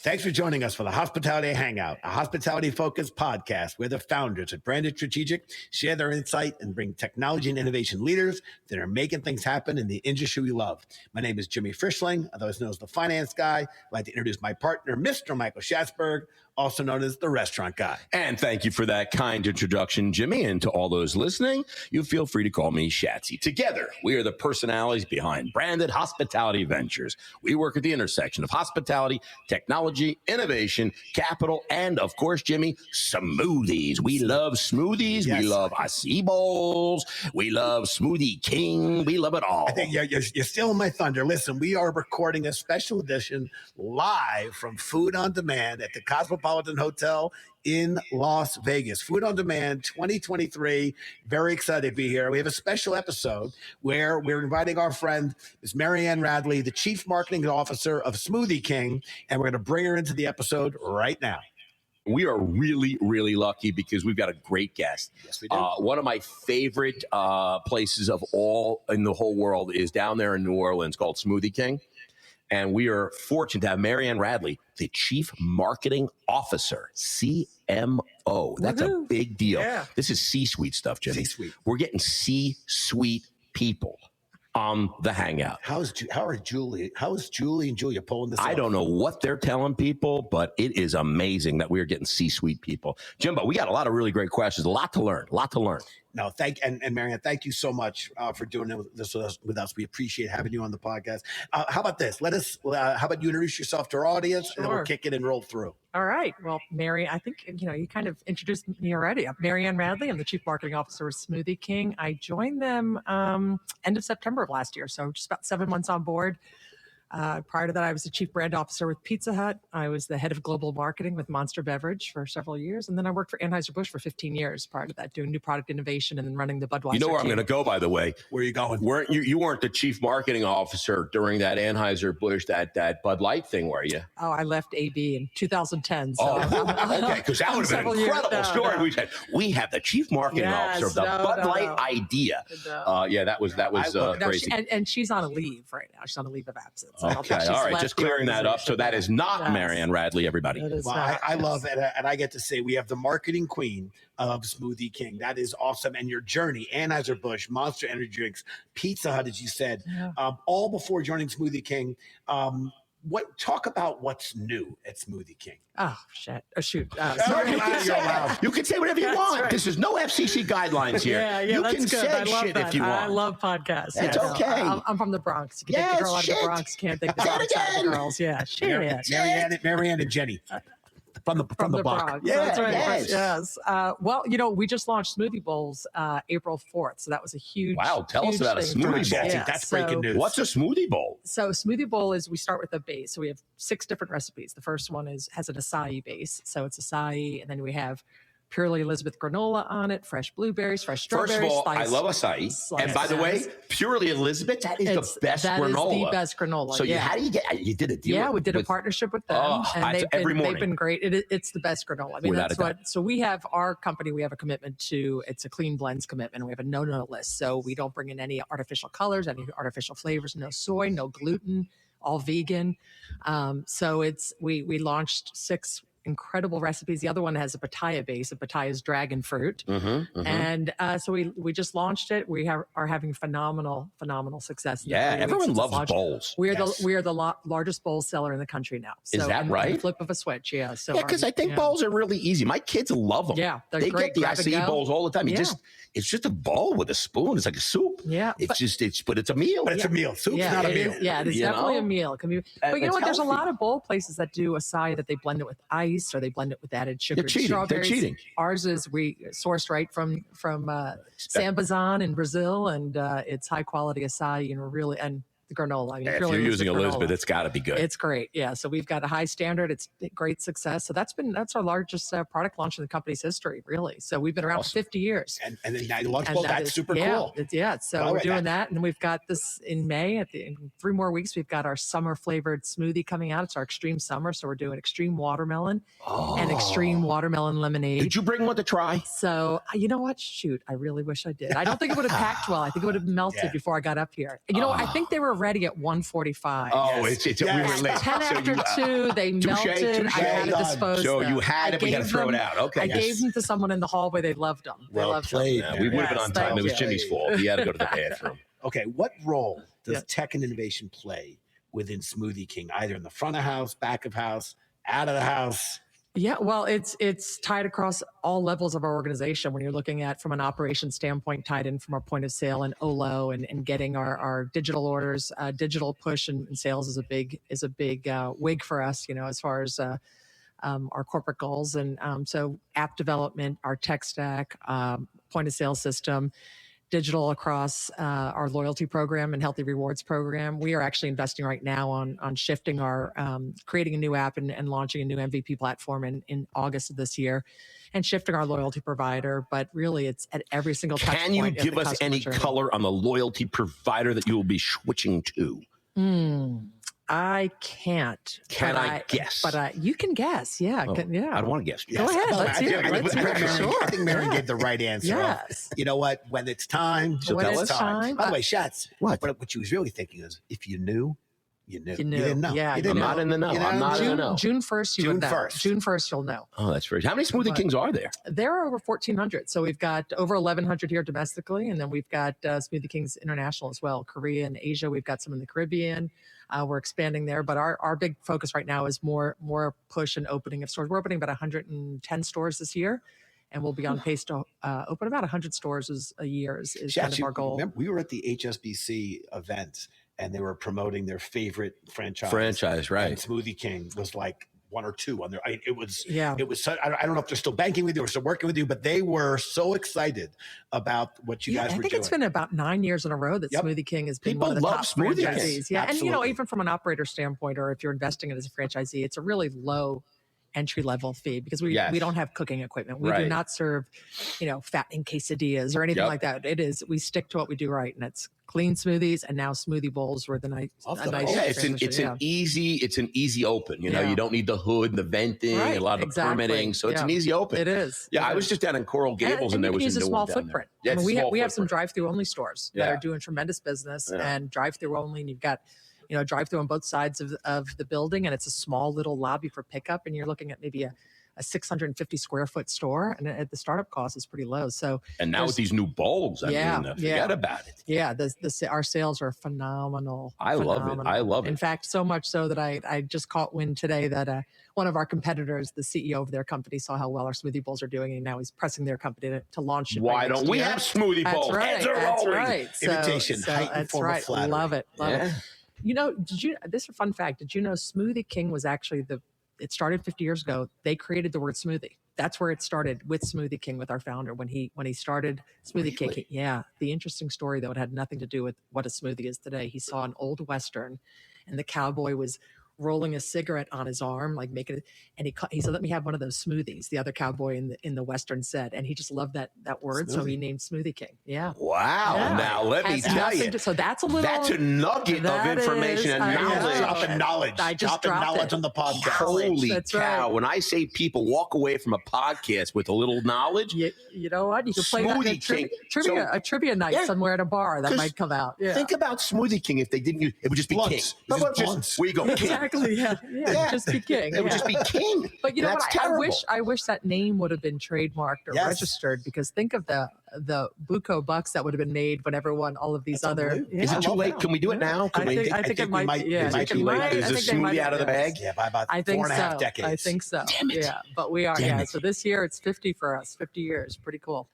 Thanks for joining us for the Hospitality Hangout, a hospitality-focused podcast where the founders at Branded Strategic share their insight and bring technology and innovation leaders that are making things happen in the industry we love. My name is Jimmy Frischling, otherwise known as the Finance Guy. I'd like to introduce my partner, Mr. Michael Schatzberg, also known as the Restaurant Guy. And thank you for that kind introduction, Jimmy. And to all those listening, you feel free to call me Shatsy. Together, we are the personalities behind Branded Hospitality Ventures. We work at the intersection of hospitality, technology, innovation, capital, and of course, Jimmy, smoothies. We love smoothies. Yes. We love acai bowls. We love Smoothie King. We love it all. I think you're stealing my thunder. Listen, we are recording a special edition live from Food on Demand at the Cosmopolitan Hotel in Las Vegas. Food on Demand 2023. Very excited to be here. We have a special episode where we're inviting our friend, Ms. Marianne Radley, the Chief Marketing Officer of Smoothie King, and we're going to bring her into the episode right now. We are really, really lucky because we've got a great guest. Yes, we do. One of my favorite places of all in the whole world is down there in New Orleans called Smoothie King. And we are fortunate to have Marianne Radley, the Chief Marketing Officer, CMO. That's a big deal. Yeah. This is C-suite stuff, Jimmy. C-suite. We're getting C-suite people on the Hangout. How is Julie and Julia pulling this off? I don't know what they're telling people, but it is amazing that we are getting C-suite people. Jimbo, we got a lot of really great questions, a lot to learn. No, and Marianne, thank you so much for doing this with us. We appreciate having you on the podcast. How about this? How about you introduce yourself to our audience, Sure. and then we'll kick it and roll through. All right. Well, Mary, I think, you kind of introduced me already. I'm Marianne Radley. I'm the Chief Marketing Officer of Smoothie King. I joined them end of September of last year, so just about 7 months on board. Prior to that, I was the Chief Brand Officer with Pizza Hut. I was the Head of Global Marketing with Monster Beverage for several years. And then I worked for Anheuser-Busch for 15 years prior to that, doing new product innovation and then running the Budweiser. You know where I'm going to go, by the way. Where are you going? Weren't you weren't the Chief Marketing Officer during that Anheuser-Busch, that Bud Light thing, were you? Oh, I left AB in 200010. So okay, because that would have been an incredible story. No. We have the Chief Marketing Officer of the Bud Light idea. That was crazy. And she's on a leave right now. She's on a leave of absence. Okay, all right. Just clearing that up. So that is not Marianne Radley, everybody. Well, I love it. And I get to say we have the marketing queen of Smoothie King. That is awesome. And your journey, Anheuser-Busch, Monster Energy Drinks, Pizza Hut, as you said, all before joining Smoothie King. Talk about what's new at Smoothie King. Oh, shit. Shoot. Sorry. You can say whatever you want. Right. This is no FCC guidelines here. You can say shit if you want. I love podcasts. That's okay. I'm from the Bronx. You can take the girl out of the Bronx. Can't take the Bronx out of the girls. Yeah, shit. Marianne and Jenny. From the Bronx. Yeah, that's right. Yes. Well, we just launched Smoothie Bowls April 4th. So that was a huge. Wow. Tell us about a Smoothie Bowl. Yeah, that's breaking news. What's a Smoothie Bowl? So Smoothie Bowl is we start with a base. So we have 6 different recipes. The first one has an acai base. So it's acai. And then we have purely Elizabeth granola on it, fresh blueberries, fresh strawberries. First of all, I love acai. And by the way, purely Elizabeth, that is the best granola. That is the best granola. So how do you did a deal? Yeah, we did a partnership with them, and they've been great. It's the best granola. I mean, Without that's what. So we have our company. We have a commitment to. It's a clean blends commitment. We have a no list, so we don't bring in any artificial colors, any artificial flavors, no soy, no gluten, all vegan. So we launched 6 incredible recipes. The other one has a pitaya base. A pitaya is dragon fruit. And so we just launched it. We are having phenomenal success. Yeah, everyone loves bowls. We are the largest bowl seller in the country now. So is that right? The flip of a switch, yeah. So because I think bowls are really easy. My kids love them. Yeah, they great. Get the acai bowls all the time. It's just a bowl with a spoon. It's like a soup. Yeah, but it's a meal. But it's a meal. Soup's not a meal. Yeah, it's definitely a meal. It can be, but you know what? There's a lot of bowl places that do acai that they blend it with ice or they blend it with added sugar. They're cheating. Ours is we sourced right from San Bazan in Brazil, and it's high quality acai and the granola. I mean, if you're using Elizabeth, it's got to be good. It's great. Yeah. So we've got a high standard. It's great success. So that's our largest product launch in the company's history, really. So we've been around for 50 years. And then now you launch bowl. That's super cool. So we're doing that. And we've got this in May. In 3 more weeks, we've got our summer flavored smoothie coming out. It's our extreme summer. So we're doing extreme watermelon and extreme watermelon lemonade. Did you bring one to try? So you know what? Shoot, I really wish I did. I don't think it would have packed well. I think it would have melted before I got up here. I think they were ready at 1:45. Oh, Yes. we were late. 10 after you, 2, they melted. I had to done. dispose So them. you had it, but you got to throw it out. Okay. I gave them to someone in the hallway. They loved them. They Well loved played. them. Yeah, we would have been on Yes, time. It was thank you. Jimmy's fault. He had to go to the bathroom. Okay, what role does Yeah. tech and innovation play within Smoothie King, either in the front of house, back of house, out of the house? Yeah, well, it's tied across all levels of our organization. When you're looking at from an operations standpoint, tied in from our point of sale and OLO and getting our digital orders, digital push and sales is a big wig for us. As far as our corporate goals, and so app development, our tech stack, point of sale system. Digital across our loyalty program and healthy rewards program. We are actually investing right now on shifting our creating a new app and launching a new MVP platform in August of this year, and shifting our loyalty provider. But really, it's at every single touch Can you point in give the us customer any journey. color on the loyalty provider that you will be switching to? I can't. Can I guess? But you can guess. Yeah. Oh, Yeah. I don't want to guess. Go ahead. Let's hear it. Let's hear it. Sure. I think Marianne Yeah. gave the right answer. Yes. You know what? When it's time, When it's it's time. By the way, Schatz, What? what she was really thinking is, if you knew, you knew. You knew. didn't know. Yeah, You you didn't I'm know. not in the know. You I'm not in the know. June 1st, you June would know. 1st. June 1st, you'll know. Oh, that's very. How many Smoothie But- Kings are there? There are over 1,400. So we've got over 1,100 here domestically, and then we've got Smoothie Kings International as well. Korea and Asia, we've got some in the Caribbean. We're expanding there, but our big focus right now is more push and opening of stores. We're opening about 110 stores this year, and we'll be on pace to open about 100 stores a year is kind Schatz, of our goal. remember, we were at the HSBC event, and they were promoting their favorite franchise. Franchise, right? And Smoothie King was like one or two on there. It was. Yeah. It was. I don't know if they're still banking with you or still working with you, but they were so excited about what you guys I were think doing. it's been about 9 years in a row that Yep. Smoothie King has been People one of the love top Smoothie King. franchisees. Yeah, and Absolutely. even from an operator standpoint, or if you're investing in it as a franchisee, it's a really low entry level fee because we don't have cooking equipment. We do Right. not serve, fattening quesadillas or anything Yep. like that. We stick to what we do right, and it's clean smoothies and now smoothie bowls were Love a the nice bowls. Yeah, it's transition, an easy open. You know, Yeah. you don't need the hood and the venting, Right, a lot of the exactly. permitting, so it's Yeah. an easy open. It is. Yeah, It I was is. just down in Coral Gables, and, you there can was use a a new small one down footprint. there. Yeah, it's a small we have some footprint. drive-through only stores that Yeah. are doing tremendous business Yeah. and drive-through only, and you've got drive-through on both sides of the building, and it's a small little lobby for pickup, and you're looking at maybe a 650 square foot store, and the startup cost is pretty low. So And now with these new bulbs, I Yeah, mean, yeah. forget about it. yeah, our sales are phenomenal. I love it. I love In it. fact, so much so that I just caught wind today that one of our competitors, the CEO of their company, saw how well our smoothie bowls are doing, and now he's pressing their company to launch it. by Why next don't we year. have smoothie That's bowls? right. Heads are That's rolling. right. Imitation, heightened that's form of right. flattery. Love it. Love it. Yeah. This is a fun fact. Did you know Smoothie King was actually it started 50 years ago. They created the word smoothie. That's where it started with Smoothie King, with our founder. When he started Smoothie King. Really? Yeah. The interesting story, though, it had nothing to do with what a smoothie is today. He saw an old Western, and the cowboy was rolling a cigarette on his arm, like making it. And he said, "Let me have one of those smoothies." The other cowboy in the Western said, and he just loved that word. So he named Smoothie King. Yeah. Wow. Yeah. Now, let me Has tell nothing you. to- so that's a little. That's a nugget That of information is- and I know. knowledge. Dropping knowledge. I just dropping dropped knowledge it. on the podcast. Holy That's cow. right. When I say people walk away from a podcast with a little knowledge, You know what? You could play that in Smoothie King. a trivia night Yeah. somewhere at a bar that 'Cause might come out. Yeah. think about Smoothie King if they didn't use it would just be Blunts. King. It's But just just- blunts. where you go, King. Exactly. Yeah. Yeah. Just be king. It would yeah. just be King. But you know That's what? terrible. I wish that name would have been trademarked or Yes. registered, because think of the buco bucks that would have been made when everyone, all of these That's other. unbelievable. Is I it too love late? that. Can we do it now? Can I we? think it might. Yeah. Is I it think too late? might- Is I the think they might smoothie out of the have- bag? Yeah, by about I think 4.5 so. decades. I think so. Damn it. Yeah, but we are. Damn Yeah. it. So this year it's 50 for us. 50 years. Pretty cool.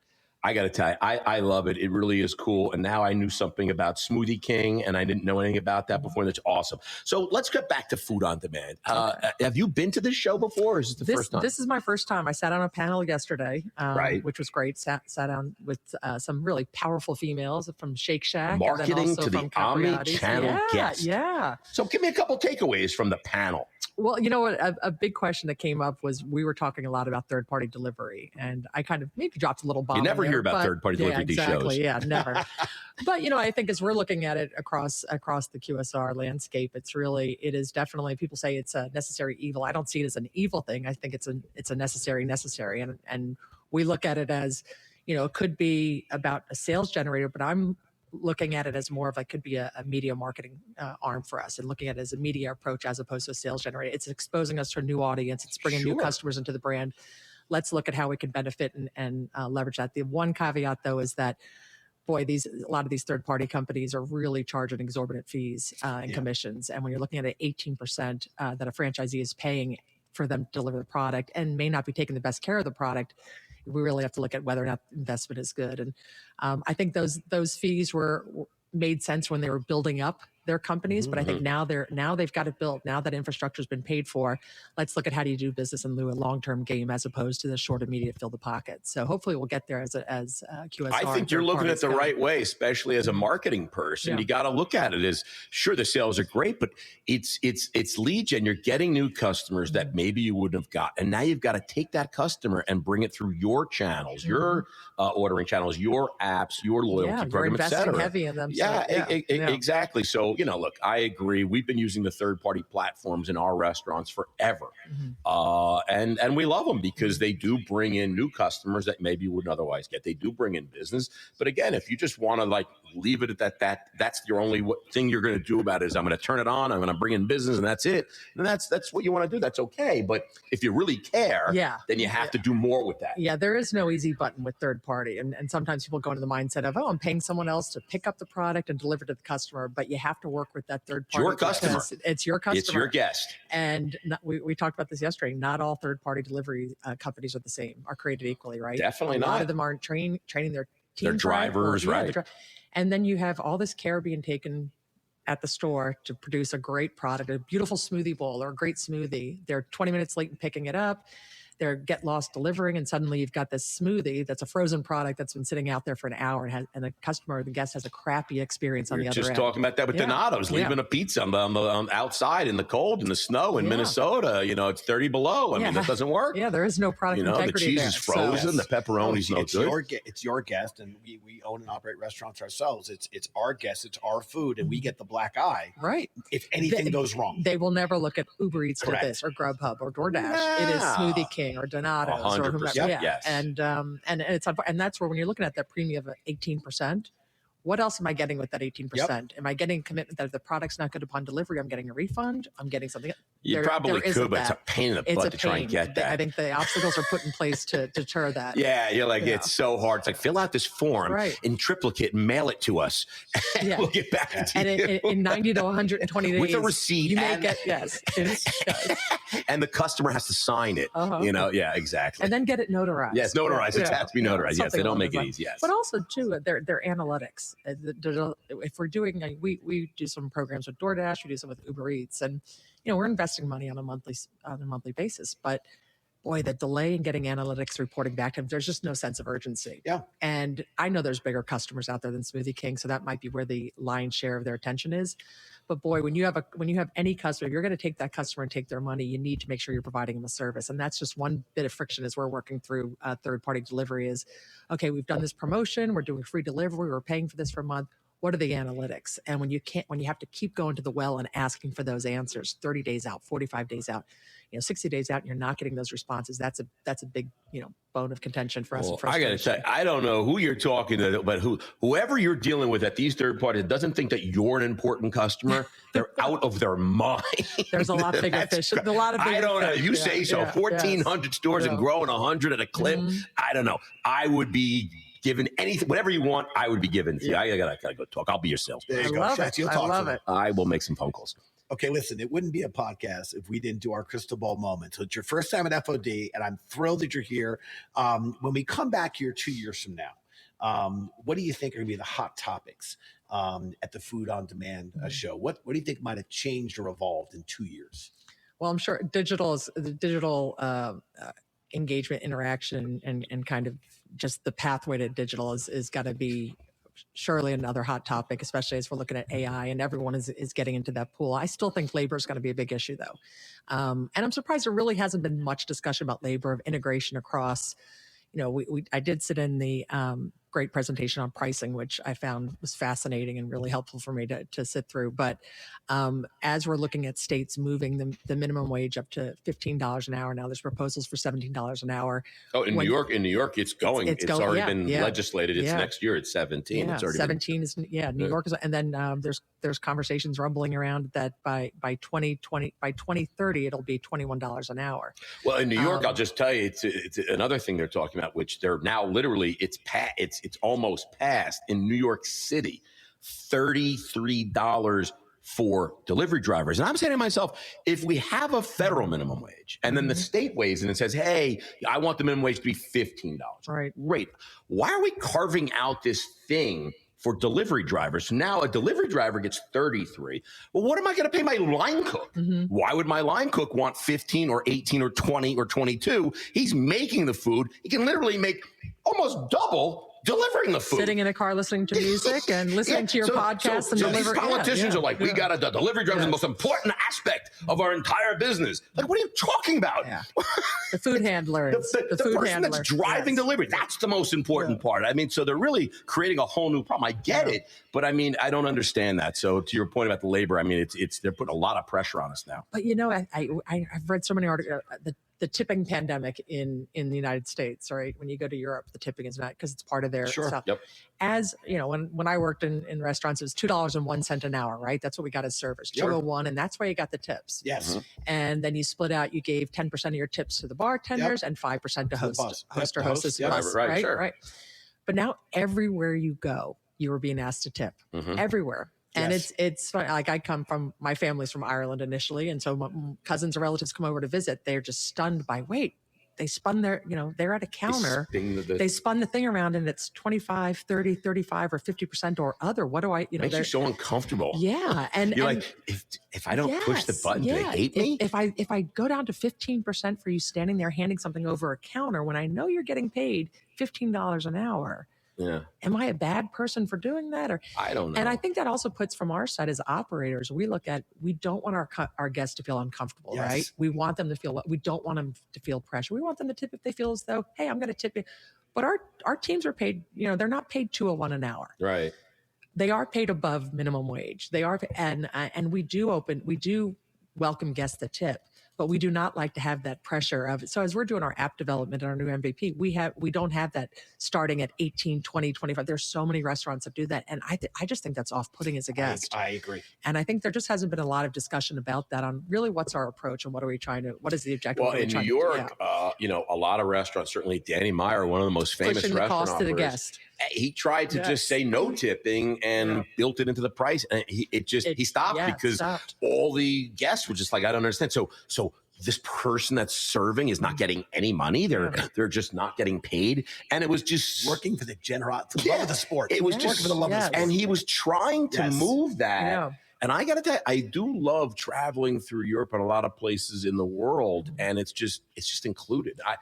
I got to tell you, I love it. It really is cool. And now I knew something about Smoothie King, and I didn't know anything about that before. That's awesome. So let's get back to food on demand. Have you been to this show before, or is this the first time? This is my first time. I sat on a panel yesterday, Right. which was great. Sat down with some really powerful females from Shake Shack. Marketing and then also to the from Capriati's. omni-channel yeah, guest. Yeah. So give me a couple takeaways from the panel. Well, you know what? A big question that came up was we were talking a lot about third-party delivery, and I kind of maybe dropped a little bomb. You never in there, hear about but- third-party delivery at these exactly, shows. Yeah, never. But I think as we're looking at it across the QSR landscape, it is definitely, people say it's a necessary evil. I don't see it as an evil thing. I think it's a necessary, and we look at it as, it could be about a sales generator, but I'm looking at it as more of like could be a media marketing arm for us, and looking at it as a media approach as opposed to a sales generator. It's exposing us to a new audience. It's bringing new customers into the brand. Let's look at how we can benefit and leverage that. The one caveat, though, is that, boy, a lot of these third-party companies are really charging exorbitant fees and commissions. And when you're looking at an 18% that a franchisee is paying for them to deliver the product and may not be taking the best care of the product, we really have to look at whether or not the investment is good. And I think those fees made sense when they were building up their companies, but I think now they've got it built. Now that infrastructure has been paid for, let's look at how do you do business in lieu of long-term game as opposed to the short, immediate fill the pocket. So hopefully we'll get there as QSR. I think you're looking at the right way, especially as a marketing person. Yeah. You got to look at it as, sure, the sales are great, but it's lead gen. You're getting new customers that maybe you wouldn't have got, and now you've got to take that customer and bring it through your channels, your ordering channels, your apps, your loyalty program, et cetera. Heavy in them. Exactly. So, look, I agree. We've been using the third-party platforms in our restaurants forever. And we love them because they do bring in new customers that maybe you wouldn't otherwise get. They do bring in business. But again, if you just want to leave it at that's your only thing you're going to do about it is I'm going to turn it on, I'm going to bring in business, and that's it. And that's what you want to do. That's okay. But if you really care, then you have to do more with that. Yeah, there is no easy button with third party. And sometimes people go into the mindset of, I'm paying someone else to pick up the product and deliver to the customer. But you have to work with that third party. Your customer. It's your customer. It's your guest. And we talked about this yesterday. Not all third party delivery companies are the same, are created equally, right? Definitely not. A lot of them aren't training their team. Their drivers, right? And then you have all this care being taken at the store to produce a great product, a beautiful smoothie bowl or a great smoothie. They're 20 minutes late in picking it up. They're get lost delivering, and suddenly you've got this smoothie that's a frozen product that's been sitting out there for an hour, and the customer or the guest has a crappy experience on the other end. Just talking about that with Donato's, leaving a pizza on the outside in the cold, in the snow in Minnesota. It's 30 below. I mean, that doesn't work. Yeah, there is no product integrity. The cheese is frozen, the pepperoni's no good. It's your guest, and we own and operate restaurants ourselves. It's our guest, it's our food, and we get the black eye. Right. If anything goes wrong, they will never look at Uber Eats or this or Grubhub or DoorDash. It is Smoothie King or Donato's 100%, or whomever. yes. And that's where when you're looking at that premium of 18%, what else am I getting with that 18%? Am I getting a commitment that if the product's not good upon delivery, I'm getting a refund? I'm getting something. You probably could, but it's a pain in the butt to try and get that. I think the obstacles are put in place to deter that. Yeah, you're like, it's so hard. It's like, fill out this form in triplicate and mail it to us. And we'll get back to you. And in 90 to 120 days. With a receipt. You may get, and the customer has to sign it. Yeah, exactly. And then get it notarized. Yes, notarized. It has to be notarized. Yes, they don't make it easy. Yes. But also, too, their analytics. If we're doing, we do some programs with DoorDash, we do some with Uber Eats, and we're investing money on a monthly basis. But boy, the delay in getting analytics reporting back to them, there's just no sense of urgency. Yeah. And I know there's bigger customers out there than Smoothie King, so that might be where the lion's share of their attention is. But boy, when you have any customer, if you're going to take that customer and take their money, you need to make sure you're providing them a service. And that's just one bit of friction as we're working through third-party delivery is, okay, we've done this promotion, we're doing free delivery, we're paying for this for a month. What are the analytics? And when you have to keep going to the well and asking for those answers 30 days out, 45 days out, 60 days out, and you're not getting those responses, that's a big, bone of contention for us. Well, I got to say, I don't know who you're talking to, but whoever you're dealing with at these third parties doesn't think that you're an important customer. They're out of their mind. There's a lot bigger fish. A lot of bigger I don't know. fish. You say so. 1,400 stores and growing 100 at a clip. I don't know. I would be given anything, whatever you want, I would be given to you. I gotta go talk. I'll be your salesman. There you go. I love it. I will make some phone calls. Okay, listen, it wouldn't be a podcast if we didn't do our crystal ball moment. So it's your first time at FOD, and I'm thrilled that you're here. When we come back here 2 years from now, what do you think are going to be the hot topics at the Food on Demand show? What do you think might have changed or evolved in 2 years? Well, I'm sure digital engagement, interaction, and kind of just the pathway to digital is got to be surely another hot topic, especially as we're looking at AI and everyone is getting into that pool. I still think labor is going to be a big issue, though. And I'm surprised there really hasn't been much discussion about labor, of integration across. I did sit in the great presentation on pricing, which I found was fascinating and really helpful for me to sit through. But as we're looking at states moving the minimum wage up to $15 an hour now, there's proposals for $17 an hour. Oh, in New York, it's going. It's already been legislated. It's next year. It's 17. Yeah, it's already 17 is New York is, and then there's conversations rumbling around that by 2030 it'll be $21 an hour. Well, in New York, I'll just tell you, it's another thing they're talking about, which they're now literally it's almost passed in New York City, $33 for delivery drivers. And I'm saying to myself, if we have a federal minimum wage and then the state weighs in and says, hey, I want the minimum wage to be $15. Right. Great. Why are we carving out this thing for delivery drivers? So now a delivery driver gets 33. Well, what am I going to pay my line cook? Why would my line cook want 15 or 18 or 20 or 22? He's making the food. He can literally make almost double delivering the food. Sitting in a car listening to music and listening to your podcast and delivering. These politicians are like, we got the delivery driver is the most important aspect of our entire business. Like, what are you talking about? Yeah. The food handlers. the food person handler. that's driving delivery. That's the most important part. I mean, so they're really creating a whole new problem. I get it, but I mean, I don't understand that. So to your point about the labor, I mean, they're putting a lot of pressure on us now. But I've read so many articles. The tipping pandemic in the United States, right? When you go to Europe, the tipping is not, because it's part of their stuff. Yep. As you know, when I worked in restaurants, it was $2.01 an hour, right? That's what we got as servers, $2.01, and that's where you got the tips. Yes. And then you split out. You gave 10% of your tips to the bartenders and 5% to host or hostess. Right. But now everywhere you go, you are being asked to tip. Everywhere. And it's funny. Like, I come from, my family's from Ireland initially. And so my cousins or relatives come over to visit. They're just stunned by, they spun they're at a counter. They spun the thing around and it's 25, 30, 35 or 50% or other. What do I, makes you so uncomfortable. Yeah. And you're like, if I don't push the button, do they hate me? If I go down to 15% for you standing there handing something over a counter when I know you're getting paid $15 an hour. Yeah. Am I a bad person for doing that? Or I don't know. And I think that also puts, from our side as operators, we don't want our guests to feel uncomfortable, right? We want them to feel, we don't want them to feel pressure. We want them to tip if they feel as though, hey, I'm going to tip you. But our teams are paid, they're not paid $2.01 an hour. Right. They are paid above minimum wage. They are, and we do welcome guests that tip. But we do not like to have that pressure of it. So as we're doing our app development and our new MVP, we don't have that starting at 18, 20, 25. There's so many restaurants that do that. And I just think that's off-putting as a guest. I agree. And I think there just hasn't been a lot of discussion about that on really what's our approach and what is the objective? Well, in New York, a lot of restaurants, certainly Danny Meyer, one of the most famous pushing the restaurant cost to the operators, guest. he tried to just say no tipping and built it into the price. And he stopped because all the guests were just like, I don't understand. So this person that's serving is not getting any money. They're just not getting paid. And it was just working for the love of the sport. It was just working for the love of the sport. And he was trying to move that. Yeah. And I got to tell you, I do love traveling through Europe and a lot of places in the world. And it's just included. I'm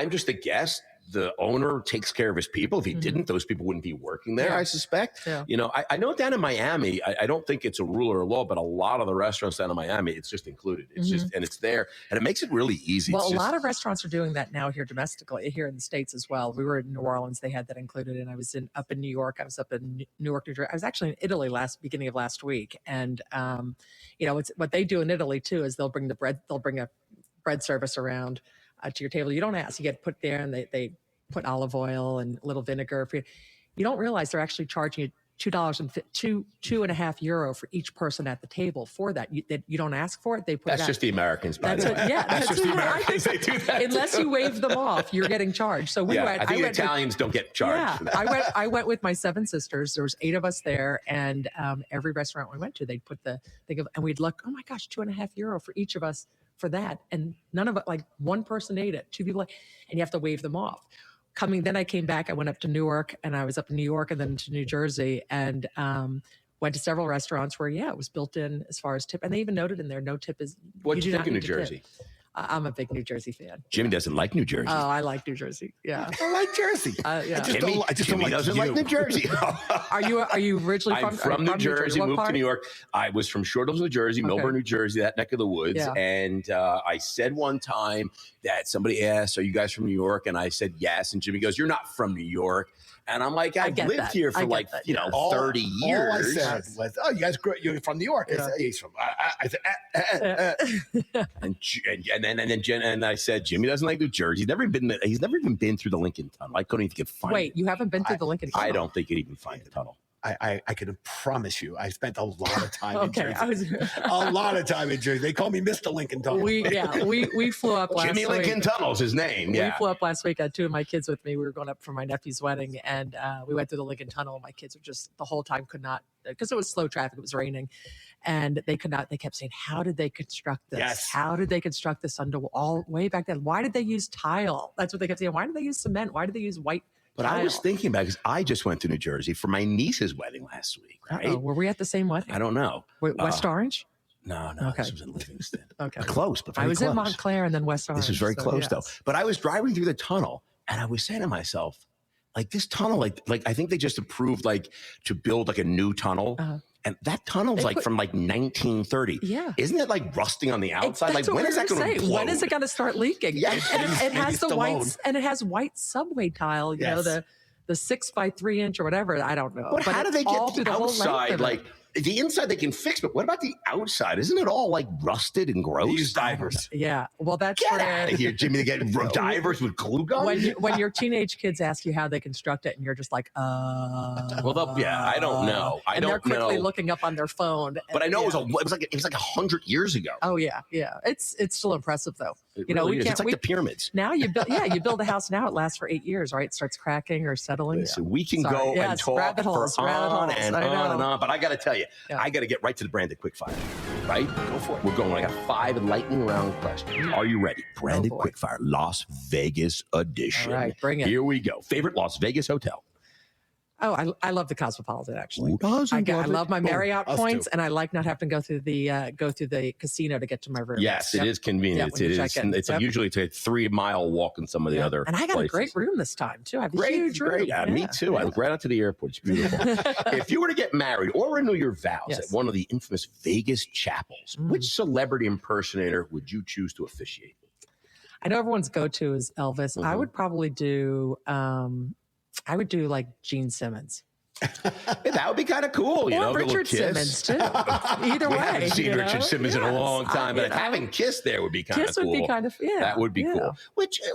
just a guest. The owner takes care of his people. If he didn't, those people wouldn't be working there, I suspect. Yeah. I know down in Miami, I don't think it's a rule or a law, but a lot of the restaurants down in Miami, it's just included. It's just, and it's there. And it makes it really easy. Well, a lot of restaurants are doing that now here domestically, here in the States as well. We were in New Orleans. They had that included. And I was up in New York. I was up in Newark, New Jersey. I was actually in Italy beginning of last week. And, it's what they do in Italy too, is they'll bring a bread service around to your table. You don't ask, you get put there and they put olive oil and a little vinegar for you. You don't realize they're actually charging you €2.50 for each person at the table for that. You don't ask for it. They put that's just the Americans, by the way. That's just the Americans. They do that. Unless you wave them off, you're getting charged. So I think Italians don't get charged. Yeah, I went with my 7 sisters. There was 8 of us there, and every restaurant we went to, they'd put the thing of, and we'd look, oh my gosh, €2.50 for each of us for that, and none of it, like one person ate it, 2 people, and you have to wave them off. Then I came back, I went up to Newark, and I was up in New York and then to New Jersey, and went to several restaurants where, it was built in as far as tip. And they even noted in there, no tip is. What did you think in New Jersey? I'm a big New Jersey fan. Jimmy doesn't like New Jersey. Oh, I like New Jersey. Yeah. I like Jersey. Yeah. I just Jimmy don't doesn't like New Jersey. Are you originally I'm from New Jersey, What moved part? to New York. I was from Short Hills, New Jersey, Millburn, New Jersey, that neck of the woods. Yeah. And I said one time that somebody asked, "Are you guys from New York?" And I said yes. And Jimmy goes, "You're not from New York." And I'm like, I've lived here for 30 years. All I said was, "Oh, you guys, you're from New York." Yeah. I said, "He's from." I said, and I said, Jimmy doesn't like New Jersey. He's never even been through the Lincoln Tunnel. I couldn't even find it. Wait, you haven't been through the Lincoln Tunnel? I don't think you'd even find the tunnel. I can promise you, I spent a lot of time in Jersey. Okay, A lot of time in Jersey. They call me Mr. Lincoln Tunnel. we flew up last Jimmy week. Lincoln Tunnel's his name. Yeah. We flew up last week. I had two of my kids with me. We were going up for my nephew's wedding, and we went through the Lincoln Tunnel. My kids were just the whole time could not, because it was slow traffic. It was raining, and they could not. They kept saying, "How did they construct this? Yes. How did they construct this under all way back then? Why did they use tile?" That's what they kept saying. Why did they use cement? Why did they use white? But I was thinking about it because I just went to New Jersey for my niece's wedding last week, right? Uh-oh. Were we at the same wedding? I don't know. Wait, West Orange? No, Okay. This was in Livingston. Okay. Close, but very I was close. in Montclair and then West Orange. This was very so close, yes. though. But I was driving through the tunnel, and I was saying to myself, like, this tunnel, like I think they just approved, like, to build, like, a new tunnel. Uh-huh. And that tunnel's, They like, put- from, like, 1930. Yeah. Isn't it, like, rusting on the outside? That's Like, what when we is that were going to saying. blow? When is it going to start leaking? Yeah. And it has the Stallone. white, and it has white subway tile. You know, Yes. the 6 by 3 inch or whatever. I don't know. But how it's do they all get through the whole length outside? of it. Like, the inside they can fix, but what about the outside? Isn't it all, like, rusted and gross? They use divers. Yeah. Well, that's Get where out of here, Jimmy. They get divers with glue guns? when your teenage kids ask you how they construct it, and you're just like, Well, yeah, I don't know. I and don't they're quickly know. looking up on their phone. But I know yeah. it was like 100 years ago. Oh yeah, yeah. It's still impressive though. It You know, really we is. can't. It's like the pyramids. Now you build a house now, it lasts for 8 years, right? It starts cracking or settling. Listen, we can Sorry. go and Yes, talk rabbit holes, for rabbit on holes. and I on and know. on. But I got to tell you, Yeah. I got to get right to the branded quickfire. Right? Go for it. We're going. I got 5 lightning round questions. Are you ready? Branded boy. quickfire, Las Vegas edition. All right, bring it. Here we go. Favorite Las Vegas hotel? Oh, I love the Cosmopolitan actually. Who doesn't I love love it? my Marriott us points, too. and I like not having to go through the casino to get to my room. Yes, Yep. it is convenient. when you It check is. in. It's Yep. usually a 3-mile walk in some of the Yeah. other And I got places. a great room this time too. I have a Great, huge room. great. Yeah, me too. I look right out to the airport. It's beautiful. If you were to get married or renew your vows Yes. at one of the infamous Vegas chapels, which celebrity impersonator would you choose to officiate? I know everyone's go-to is Elvis. I would probably do. I would do like Gene Simmons. Yeah, that would be kind of cool. You Or know, a little Richard kiss. Simmons too. Either We way, haven't seen you Richard know? Simmons in a Yes. long time, but You know, having Kiss there would be kind of Kiss cool. would be kind of That would be yeah. cool.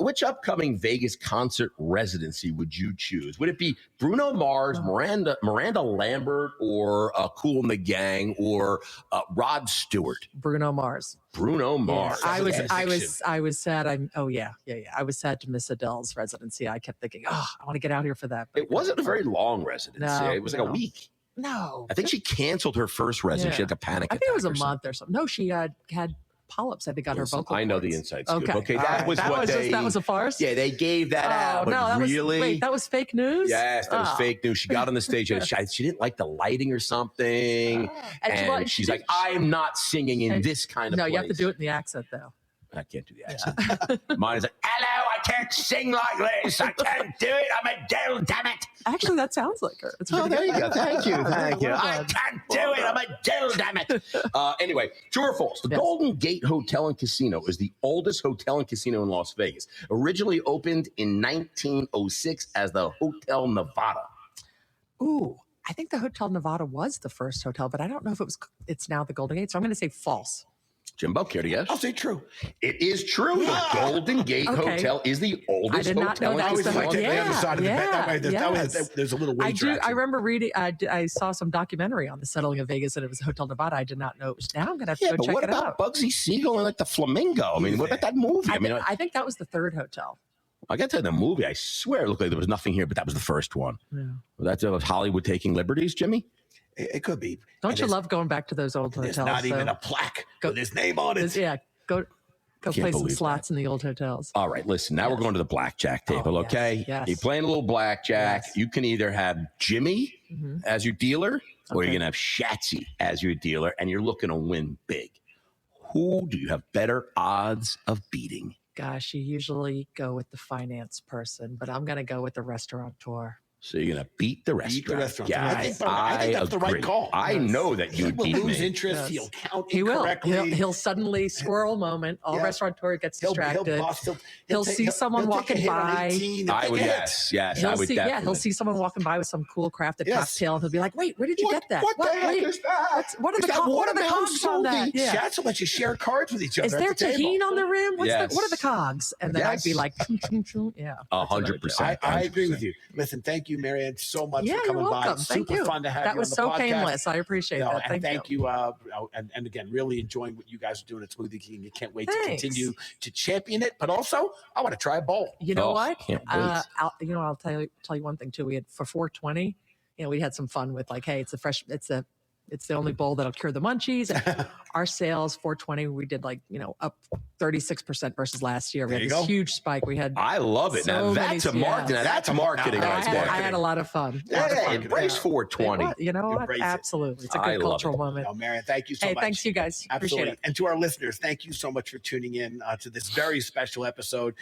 Which upcoming Vegas concert residency would you choose? Would it be Bruno Mars, Miranda Lambert, or Kool and the Gang, or Rod Stewart? Bruno Mars. Bruno Yeah. Mars. I That's was sad. I was sad to miss Adele's residency. I kept thinking, I want to get out here for that. but It wasn't a very long residency. No, It was like a no. week. No, I think she canceled her first residency. She Yeah. had like a panic I think it was a attack or month or something. No, she had polyps. I think on her Listen, vocal. I know the cords. inside scoop. Okay, all that right. was what they. that was a farce. Yeah, they gave that Oh out, but no, that really, was that was fake news. yes, that was Oh. fake news. She got on the stage and she didn't like the lighting or something, and she's like, "I am not singing in this kind of No, place." you have to do it in the accent though. I can't do the accent. Mine is like, "Hello, I can't sing like this. I can't do it. I'm Adele, damn it." Actually, that sounds like her. It's Oh, pretty there you good. go. Thank you. Thank you. Well I done. can't do it. I'm Adele, damn it. Anyway, true or false? The Yes. Golden Gate Hotel and Casino is the oldest hotel and casino in Las Vegas. Originally opened in 1906 as the Hotel Nevada. Ooh, I think the Hotel Nevada was the first hotel, but I don't know if it's now the Golden Gate. So I'm going to say false. Jimbo, care to guess? I'll say true. It is true. The Golden Gate Okay. Hotel is the oldest I did not hotel know and that I was always the casino. liked it the other yeah, side of the bed. That way, yes. there's a little I wager do. action. I remember reading. I saw some documentary on the settling of Vegas, and it was Hotel Nevada. I did not know it was. Now I'm going to have to Yeah, go but check what it about out. Bugsy Siegel and like the Flamingo? I mean, what about that movie? I think that was the third hotel. I got to the movie. I swear it looked like there was nothing here, but that was the first one. Yeah. Well, that's Hollywood taking liberties, Jimmy. It could be. Don't And you there's- love going back to those old There's hotels? not even so- a plaque with his name on it. Yeah, go Can't play some believe slots in the old hotels. All right, listen. Now we're going to the blackjack table. Oh, yes, Okay, yes. you're playing a little blackjack. Yes. You can either have Jimmy Mhm. as your dealer, or Okay. you're gonna have Shatsy as your dealer, and you're looking to win big. who do you have better odds of beating? Gosh, you usually go with the finance person, but I'm going to go with the restaurateur. So you're going to beat the restaurant. Beat the restaurant. Yeah, I think that's the right call. I know that you He would will beat lose me. interest. Yes. He'll count He will. incorrectly. He'll suddenly squirrel moment. All Yeah. restaurateur gets distracted. He'll bust. He'll see someone he'll take a walking hit on by. 18. He'll I take would, a hit. yes, I He'll would see, definitely. he'll see someone walking by with some cool crafted Yes. cocktail, and he'll be like, "Wait, where did you get that? What the heck wait, is that? what are Is the that cogs watermelon on that? smoothie? Yeah. Shots will let you share cards with each other. Is at there the table. tahini on the rim? What are the Yes. cogs?" And then I'd be Yes. like, choo, choo, choo. "Yeah, that's what I would do. 100%. I agree with you. Listen, thank you, Marianne, so much Yeah, for you're coming by. welcome. Thank Super you. fun to have That you was on the so podcast. painless. I appreciate No, that. and Thank you. and again, really enjoying what you guys are doing at Smoothie King. You can't wait Thanks. to continue to champion it, but also I want to try a bowl. You know Oh, what? can't wait. I'll tell you one thing too. We had for 420. We had some fun with like, hey, it's the only bowl that'll cure the munchies. And our sales 420, we did up 36% versus last year. We There had you this go. huge spike. We had I love it. Now so that's a many- marketing. yeah. That's marketing. No, I Guys, had, I marketing. had a lot of fun. Yeah, embrace 420. You know what? Embrace it. Absolutely. It's a I good love cultural it. moment. No, Marianne, thank you so Hey, much. thanks you guys. Absolutely. Appreciate it. And to our listeners, thank you so much for tuning in to this very special episode.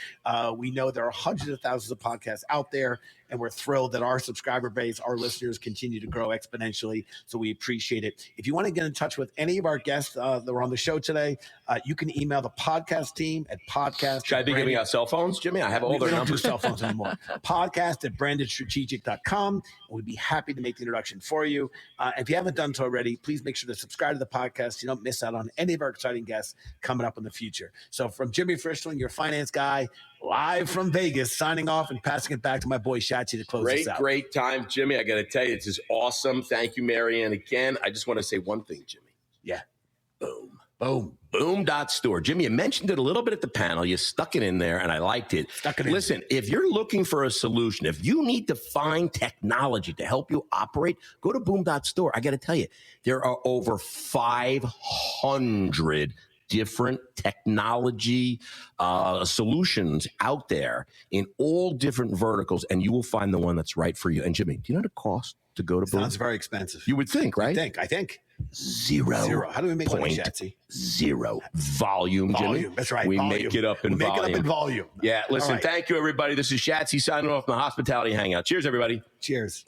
We know there are hundreds of thousands of podcasts out there, and we're thrilled that our subscriber base, our listeners continue to grow exponentially. So we appreciate it. If you want to get in touch with any of our guests that were on the show today, you can email the podcast team at podcast. Should I be giving out cell phones, Jimmy? I have all We their don't do numbers. cell phones anymore. Podcast at brandedstrategic.com. We'd be happy to make the introduction for you. If you haven't done so already, please make sure to subscribe to the podcast so you don't miss out on any of our exciting guests coming up in the future. So from Jimmy Frischling, your finance guy, live from Vegas, signing off and passing it back to my boy Shachi to close us out. Great time, Jimmy. I got to tell you, this is awesome. Thank you, Marianne. Again, I just want to say one thing, Jimmy. Yeah. Boom. Boom. Boom.store. Jimmy, you mentioned it a little bit at the panel. You stuck it in there, and I liked it. Stuck it in. Listen, if you're looking for a solution, if you need to find technology to help you operate, go to boom.store. I got to tell you, there are over 500 different technology solutions out there in all different verticals, and you will find the one that's right for you. And Jimmy, do you know the cost to go to Boom? Sounds very expensive. You would think, right? I think. Zero. How do we make money, Point Shatsy? zero. Volume, Jimmy. Volume. That's right. We volume. make it up in We make volume. it up in volume. Yeah, listen, All right. thank you, everybody. This is Shatsy signing off from the Hospitality Hangout. Cheers, everybody. Cheers.